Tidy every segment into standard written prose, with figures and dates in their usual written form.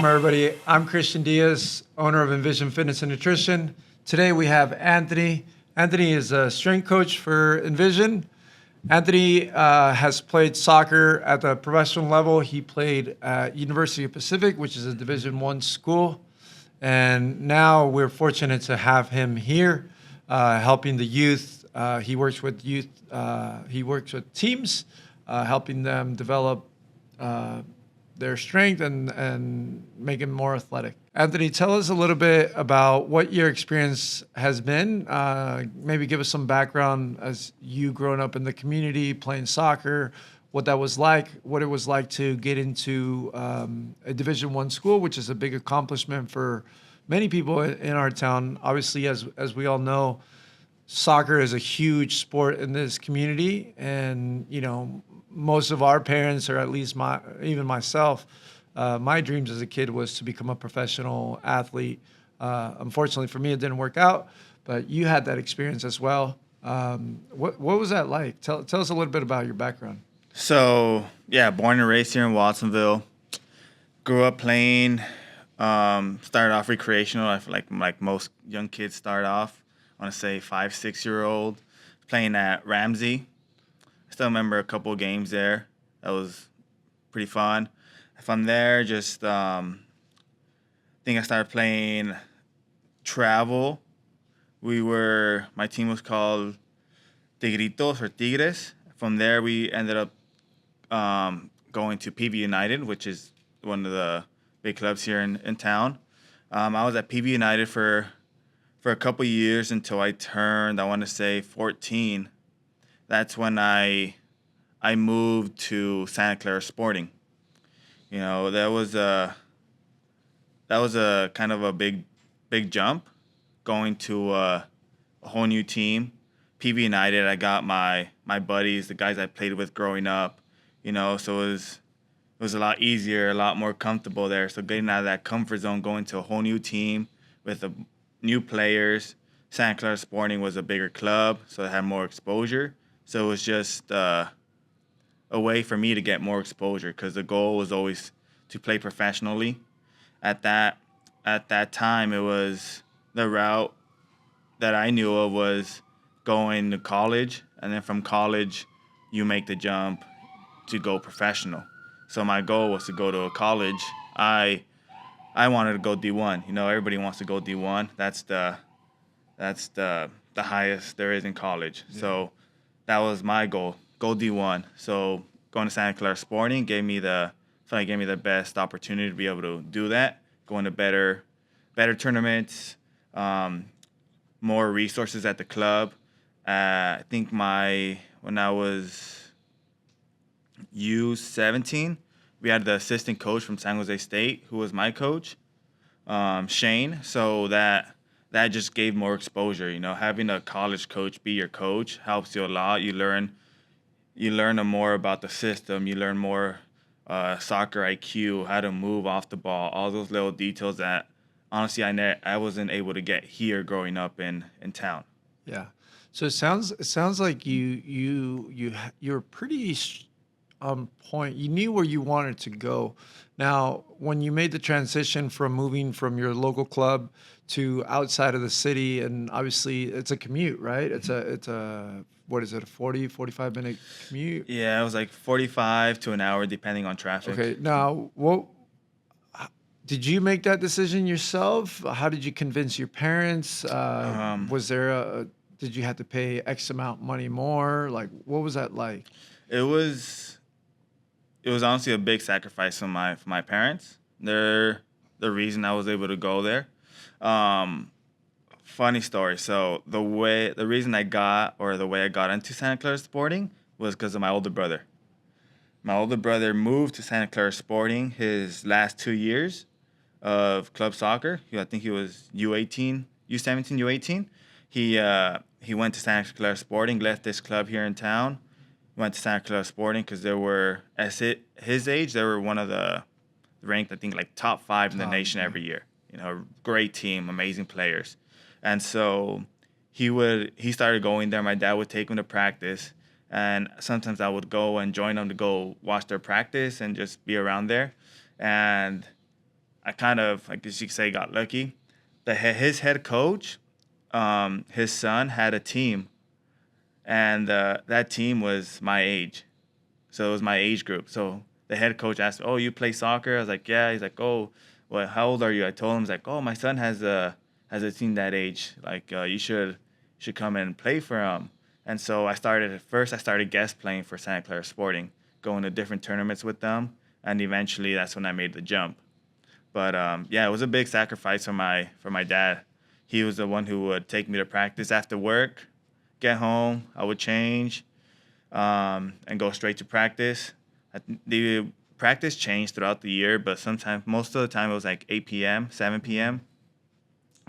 Welcome, everybody. I'm Christian Diaz, owner of Envision Fitness and Nutrition. Today we have Anthony. Anthony is a strength coach for Envision. Anthony has played soccer at the professional level. He played at University of Pacific, which is a Division I school. And now we're fortunate to have him here helping the youth. He works with youth. He works with teams, helping them develop their strength and make them more athletic. Anthony, tell us a little bit about what your experience has been. Maybe give us some background as you growing up in the community, playing soccer, what that was like, what it was like to get into a Division I school, which is a big accomplishment for many people in our town. Obviously, as we all know, soccer is a huge sport in this community, and most of our parents, or at least even myself, my dreams as a kid was to become a professional athlete. Unfortunately for me, it didn't work out, but you had that experience as well. What was that like? Tell us a little bit about your background. So, yeah, born and raised here in Watsonville. Grew up playing, started off recreational, like most young kids start off. I want to say 5, 6-year-old, playing at Ramsey. I still remember a couple of games there. That was pretty fun. From there, I think I started playing travel. My team was called Tigritos or Tigres. From there, we ended up going to PV United, which is one of the big clubs here in town. I was at PV United for a couple of years until I turned, I want to say, 14. That's when I moved to Santa Clara Sporting. That was a kind of a big jump, going to a whole new team. PV United, I got my buddies, the guys I played with growing up, so it was a lot easier, a lot more comfortable there. So getting out of that comfort zone, going to a whole new team with new players. Santa Clara Sporting was a bigger club, so it had more exposure. So it was just a way for me to get more exposure, because the goal was always to play professionally. At that time, it was the route that I knew of was going to college, and then from college, you make the jump to go professional. So my goal was to go to a college. I wanted to go D1. Everybody wants to go D1. That's the highest there is in college. Yeah. So that was my goal, go D1. So going to Santa Clara Sporting gave me the best opportunity to be able to do that, going to better tournaments, more resources at the club. I think when I was U17, we had the assistant coach from San Jose State who was my coach, Shane. So that just gave more exposure. Having a college coach be your coach helps you a lot. You learn more about the system. You learn more soccer IQ, how to move off the ball, all those little details that honestly I wasn't able to get here growing up in town. Yeah. So it sounds like you're pretty on point. You knew where you wanted to go. Now, when you made the transition from moving from your local club to outside of the city, and obviously it's a commute, right? It's a what is it, a 40, 45-minute commute? Yeah, it was like 45 to an hour, depending on traffic. Okay. Now, did you make that decision yourself? How did you convince your parents? Did you have to pay X amount money more? Like, what was that like? It was honestly a big sacrifice for my parents. They're the reason I was able to go there. Funny story. So the way I got into Santa Clara Sporting was because of my older brother. My older brother moved to Santa Clara Sporting his last 2 years of club soccer. I think he was U17, U18. He went to Santa Clara Sporting, left this club here in town, went to Santa Clara Sporting because his age, they were one of the ranked, I think, like top 5 in the nation every year. Great team, amazing players. And so he started going there. My dad would take him to practice, and sometimes I would go and join them to go watch their practice and just be around there. And I kind of, like as you could say, got lucky. His head coach, his son had a team, and that team was my age. So it was my age group. So the head coach asked me, "Oh, you play soccer?" I was like, "Yeah." He's like, "Oh, well, how old are you?" I told him, "He's like, oh, my son has a team that age. Like, you should come and play for him." And so I started guest playing for Santa Clara Sporting, going to different tournaments with them, and eventually that's when I made the jump. But yeah, it was a big sacrifice for my dad. He was the one who would take me to practice after work, get home, I would change, and go straight to practice. The practice changed throughout the year, but sometimes, most of the time, it was like 8 p.m., 7 p.m.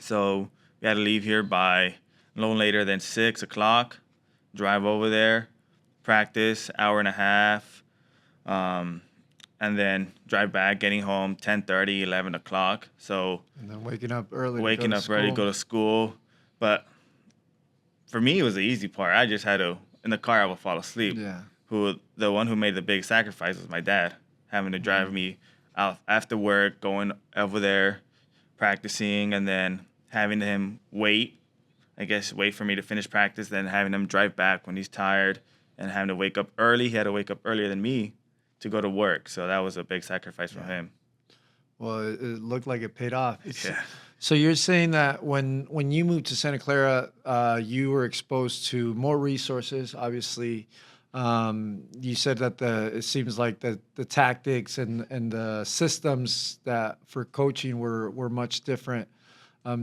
So we had to leave here by no later than 6 o'clock, drive over there, practice, hour and a half, um, and then drive back, getting home 10:30, 11 o'clock. So And then waking up early to go waking to up ready to school. go to school. But for me, it was the easy part. I just had to, in the car, I would fall asleep. Yeah. The one who made the big sacrifice was my dad, having to drive me out after work, going over there, practicing, and then having him wait for me to finish practice, then having him drive back when he's tired, and having to wake up early. He had to wake up earlier than me to go to work. So that was a big sacrifice from him. Well, it looked like it paid off. Yeah. So you're saying that when you moved to Santa Clara, you were exposed to more resources. Obviously, you said that it seems like the tactics and the systems that for coaching were much different.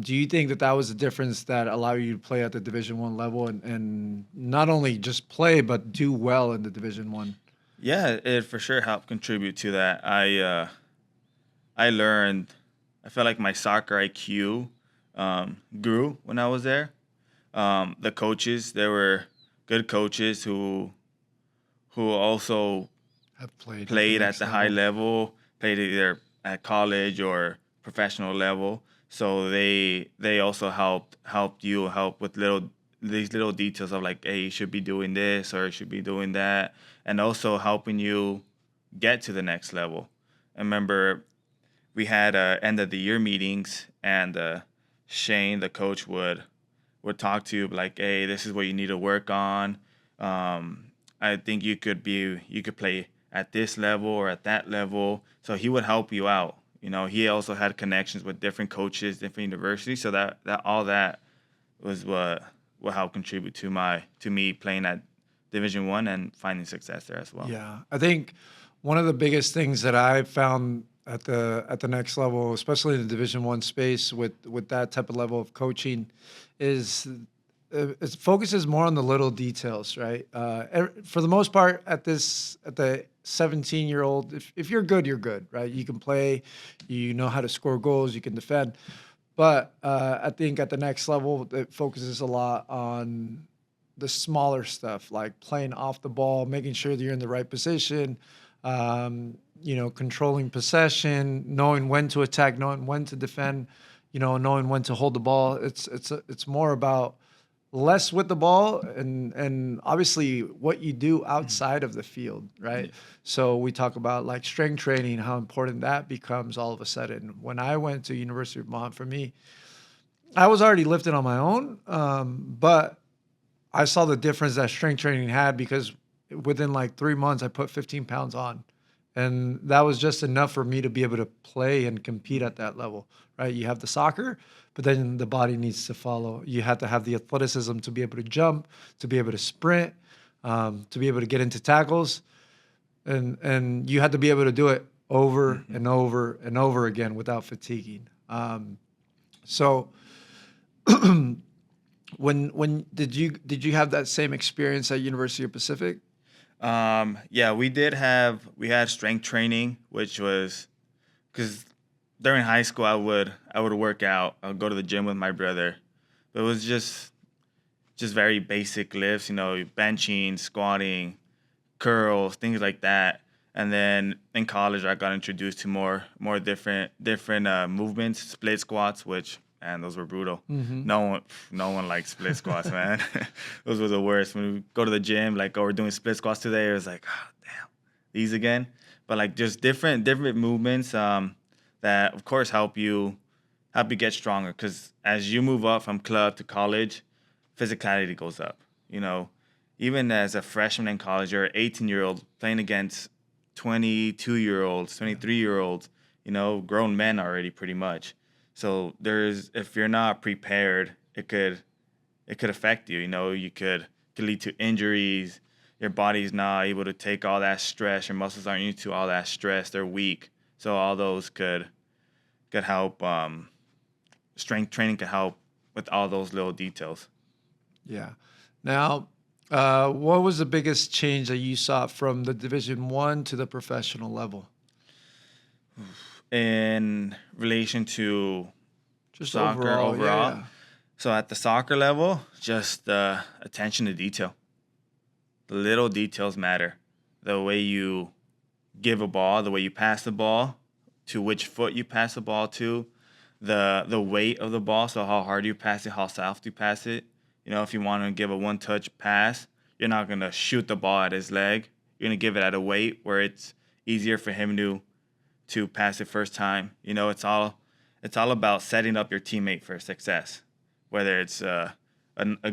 Do you think that that was a difference that allowed you to play at the Division One level and not only just play but do well in the Division One? Yeah, it for sure helped contribute to that. I learned, I felt like my soccer IQ grew when I was there. The coaches, there were good coaches who also Have played played at next the high level, played either at college or professional level. So they also helped you help with these little details of like, hey, you should be doing this or you should be doing that, and also helping you get to the next level. I remember we had end of the year meetings, and Shane, the coach, would talk to you like, hey, this is what you need to work on. I think you could play at this level or at that level. So he would help you out. You know, he also had connections with different coaches, different universities. So that all that was what helped contribute to me playing at Division One and finding success there as well. Yeah, I think one of the biggest things that I found at the next level, especially in the Division One space with that type of level of coaching, is it focuses more on the little details, right? For the most part, at the 17-year-old, if you're good, you're good, right? You can play, you know how to score goals, you can defend. But I think at the next level, it focuses a lot on the smaller stuff, like playing off the ball, making sure that you're in the right position, controlling possession, knowing when to attack, knowing when to defend, knowing when to hold the ball. It's more about less with the ball and obviously what you do outside of the field, right? So we talk about like strength training, how important that becomes all of a sudden. When I went to University of Vermont, for me, I was already lifting on my own, but I saw the difference that strength training had because within like 3 months, I put 15 pounds on. And that was just enough for me to be able to play and compete at that level, right? You have the soccer, but then the body needs to follow. You have to have the athleticism to be able to jump, to be able to sprint, to be able to get into tackles. And you had to be able to do it over and over and over again without fatiguing. So when did you have that same experience at University of Pacific? Yeah, we had strength training, which was because during high school I would work out. I would go to the gym with my brother. But it was just very basic lifts, benching, squatting, curls, things like that. And then in college, I got introduced to more different movements, split squats, which, man, those were brutal. No one likes split squats, man. Those were the worst. When we go to the gym, like, oh, we're doing split squats today, it was like, oh, damn, these again. But like just different movements. that, of course, help you get stronger. Because as you move up from club to college, physicality goes up. You know, even as a freshman in college, you're an 18-year-old playing against 22-year-olds, 23-year-olds. You know, grown men already pretty much. So if you're not prepared, it could affect you. You know, you could lead to injuries. Your body's not able to take all that stress. Your muscles aren't used to all that stress. They're weak. So all those could help. Strength training could help with all those little details. Yeah. Now, what was the biggest change that you saw from the Division 1 to the professional level? In relation to Just soccer overall, overall, yeah. so at the soccer level, just attention to detail. The little details matter. The way you give a ball, the way you pass the ball, to which foot you pass the ball to, the weight of the ball, so how hard you pass it, how soft you pass it. You know, if you want to give a one-touch pass, you're not gonna shoot the ball at his leg. You're gonna give it at a weight where it's easier for him to pass it first time. You know, it's all about setting up your teammate for success, whether it's a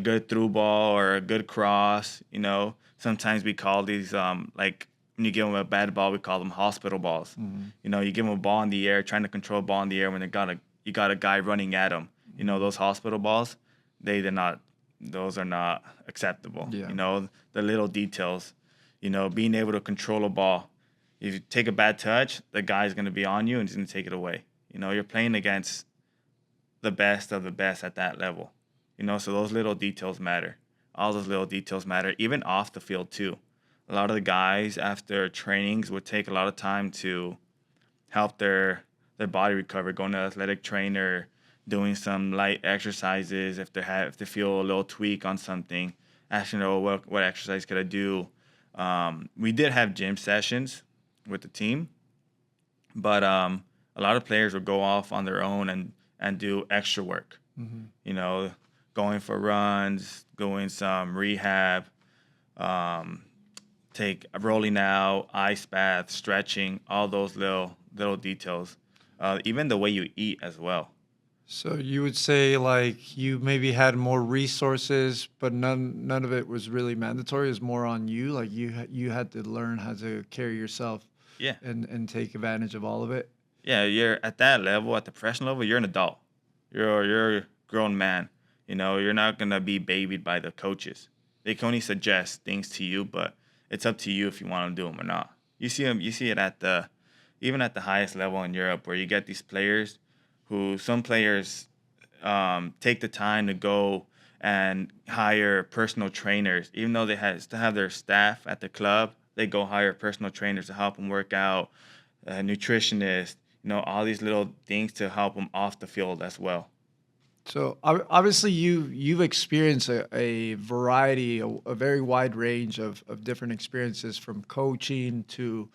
good through ball or a good cross. You know, sometimes we call these like when you give them a bad ball, we call them hospital balls. You know, you give them a ball in the air, trying to control a ball in the air when you got a guy running at them. You know, those hospital balls, those are not acceptable. Yeah. You know, the little details. You know, being able to control a ball. If you take a bad touch, the guy's going to be on you and he's going to take it away. You know, you're playing against the best of the best at that level. You know, so those little details matter. All those little details matter, even off the field too. A lot of the guys after trainings would take a lot of time to help their body recover, going to an athletic trainer, doing some light exercises if they feel a little tweak on something, asking, oh, what exercise could I do? We did have gym sessions with the team, but a lot of players would go off on their own and do extra work. You know, going for runs, doing some rehab, take rolling out, ice bath, stretching, all those little details. Even the way you eat as well. So you would say like you maybe had more resources, but none of it was really mandatory. It's more on you. Like you had to learn how to carry yourself Yeah. and take advantage of all of it. Yeah, you're at that level, at the professional level, you're an adult. You're a grown man. You know, you're not gonna be babied by the coaches. They can only suggest things to you, but it's up to you if you want to do them or not. You see them. You see it even at the highest level in Europe, where you get these players some players take the time to go and hire personal trainers, even though they still have their staff at the club. They go hire personal trainers to help them work out, nutritionists, you know, all these little things to help them off the field as well. So obviously you've experienced a variety, a very wide range of different experiences from coaching to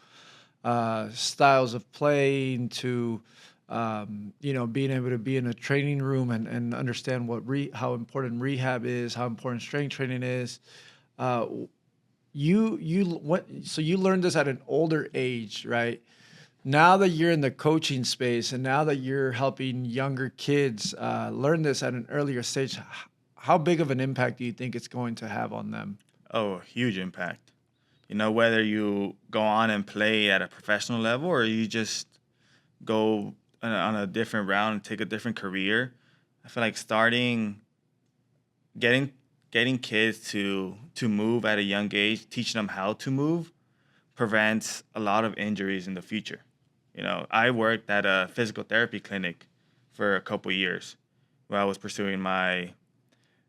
styles of playing to being able to be in a training room and understand how important rehab is, how important strength training is. Uh, so you learned this at an older age, right? Now that you're in the coaching space and now that you're helping younger kids learn this at an earlier stage, how big of an impact do you think it's going to have on them? Oh, huge impact. You know, whether you go on and play at a professional level or you just go on a different route and take a different career, I feel like getting kids to move at a young age, teaching them how to move, prevents a lot of injuries in the future. You know, I worked at a physical therapy clinic for a couple years where I was pursuing my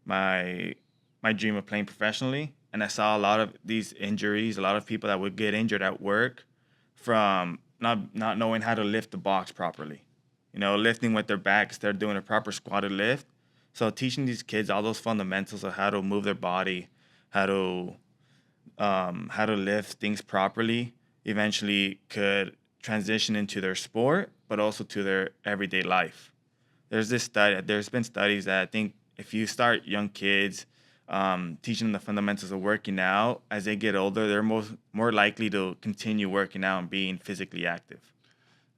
dream of playing professionally, and I saw a lot of these injuries, a lot of people that would get injured at work from not knowing how to lift the box properly. You know, lifting with their backs, they're doing a proper squatted lift. So teaching these kids all those fundamentals of how to move their body, how to lift things properly, eventually could transition into their sport, but also to their everyday life. There's been studies that I think if you start young kids, teaching them the fundamentals of working out, as they get older, they're more likely to continue working out and being physically active.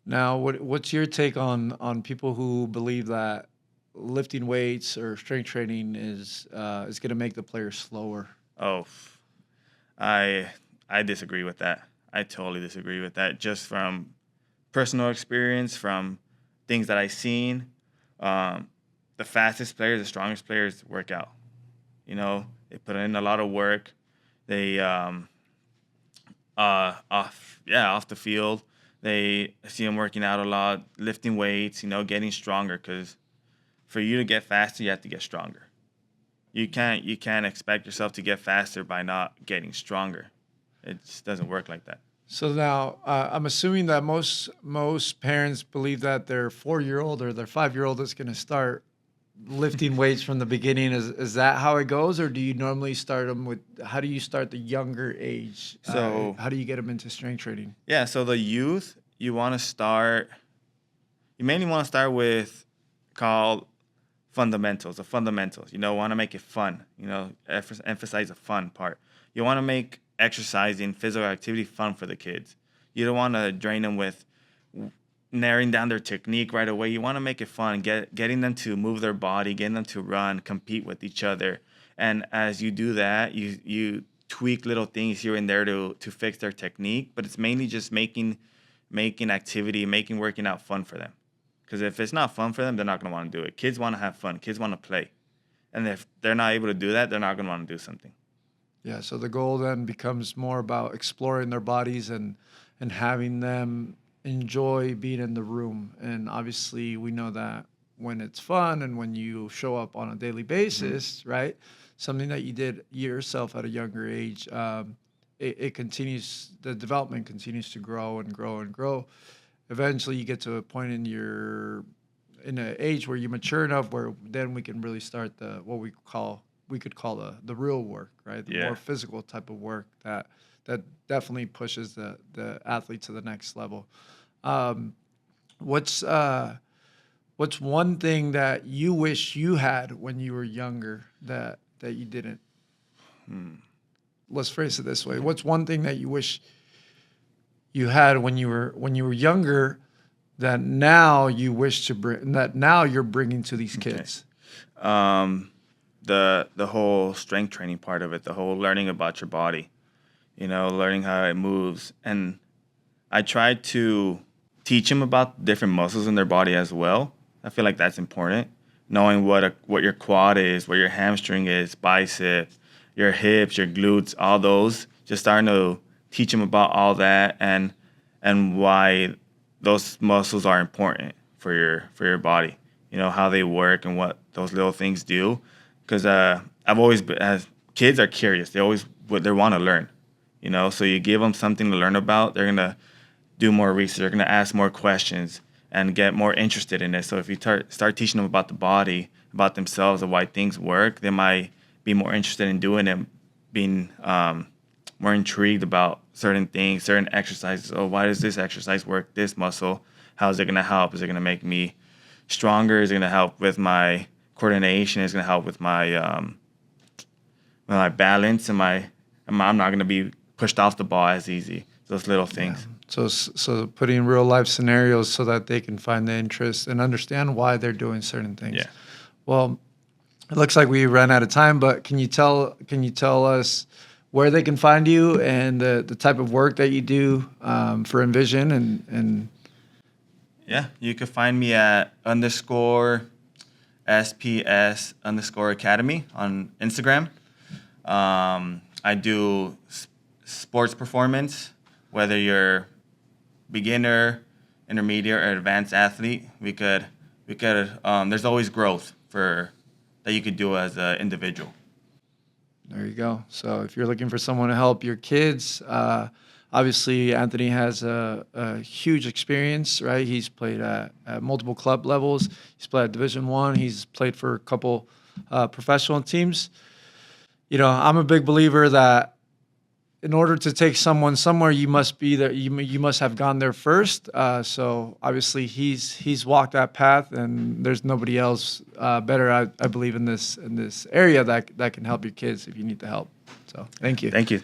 Now, what's your take on people who believe that lifting weights or strength training is going to make the player slower? Oh, I I disagree with that. I totally disagree with that. Just from personal experience, from things that I've seen, um, the fastest players, the strongest players work out. They put in a lot of work. They off the field, they I see them working out a lot, lifting weights. Getting stronger. Because for you to get faster, you have to get stronger. You can't expect yourself to get faster by not getting stronger. It just doesn't work like that. So now, I'm assuming that most parents believe that their 4-year-old or their 5-year-old is going to start lifting weights from the beginning. Is that how it goes, or do you normally start them with? How do you start the younger age? How do you get them into strength training? Yeah, so the youth, you mainly want to start with called fundamentals, the fundamentals. Want to make it fun, emphasize the fun part. You want to make exercising, physical activity fun for the kids. You don't want to drain them with narrowing down their technique right away. You want to make it fun, getting them to move their body, getting them to run, compete with each other. And as you do that, you tweak little things here and there to fix their technique. But it's mainly just making activity, making working out fun for them. Because if it's not fun for them, they're not going to want to do it. Kids want to have fun. Kids want to play. And if they're not able to do that, they're not going to want to do something. Yeah, so the goal then becomes more about exploring their bodies and having them enjoy being in the room. And obviously, we know that when it's fun and when you show up on a daily basis, right? Something that you did yourself at a younger age, it continues. The development continues to grow and grow and grow. Eventually, you get to a point in an age where you mature enough where then we can really start what we could call the real work, right? The Yeah. more physical type of work that definitely pushes the athlete to the next level. Um, what's one thing that you wish you had when you were younger that you didn't? Let's phrase it this way. What's one thing that you wish you had when you were younger that now you wish to bring, that now you're bringing to these kids? The whole strength training part of it, the whole learning about your body, learning how it moves. And I tried to teach them about different muscles in their body as well. I feel like that's important. Knowing what your quad is, what your hamstring is, bicep, your hips, your glutes, all those. Just starting to teach them about all that and why those muscles are important for your body. How they work and what those little things do. Because I've always been, as kids are curious, they want to learn. So you give them something to learn about, they're gonna do more research, they're gonna ask more questions and get more interested in it. So if you start teaching them about the body, about themselves, and why things work, they might be more interested in doing it, being more intrigued about certain things, certain exercises. Oh, why does this exercise work? This muscle, how is it gonna help? Is it gonna make me stronger? Is it gonna help with my coordination? Is going to help with my my balance and I'm not going to be pushed off the ball as easy. Those little things. Yeah. So putting real life scenarios so that they can find the interest and understand why they're doing certain things. Yeah. Well, it looks like we ran out of time, but can you tell us where they can find you and the type of work that you do for Envision and Yeah, you can find me at _SPS_academy on Instagram. I do sports performance, whether you're beginner, intermediate, or advanced athlete. There's always growth that you could do as an individual. There you go. So if you're looking for someone to help your kids, obviously Anthony has a huge experience, right? He's played at multiple club levels. He's played at Division I. He's played for a couple professional teams. I'm a big believer that in order to take someone somewhere, you must be there. You must have gone there first. So obviously he's walked that path, and there's nobody else better, I believe, in this area that can help your kids if you need the help. So thank you. Thank you.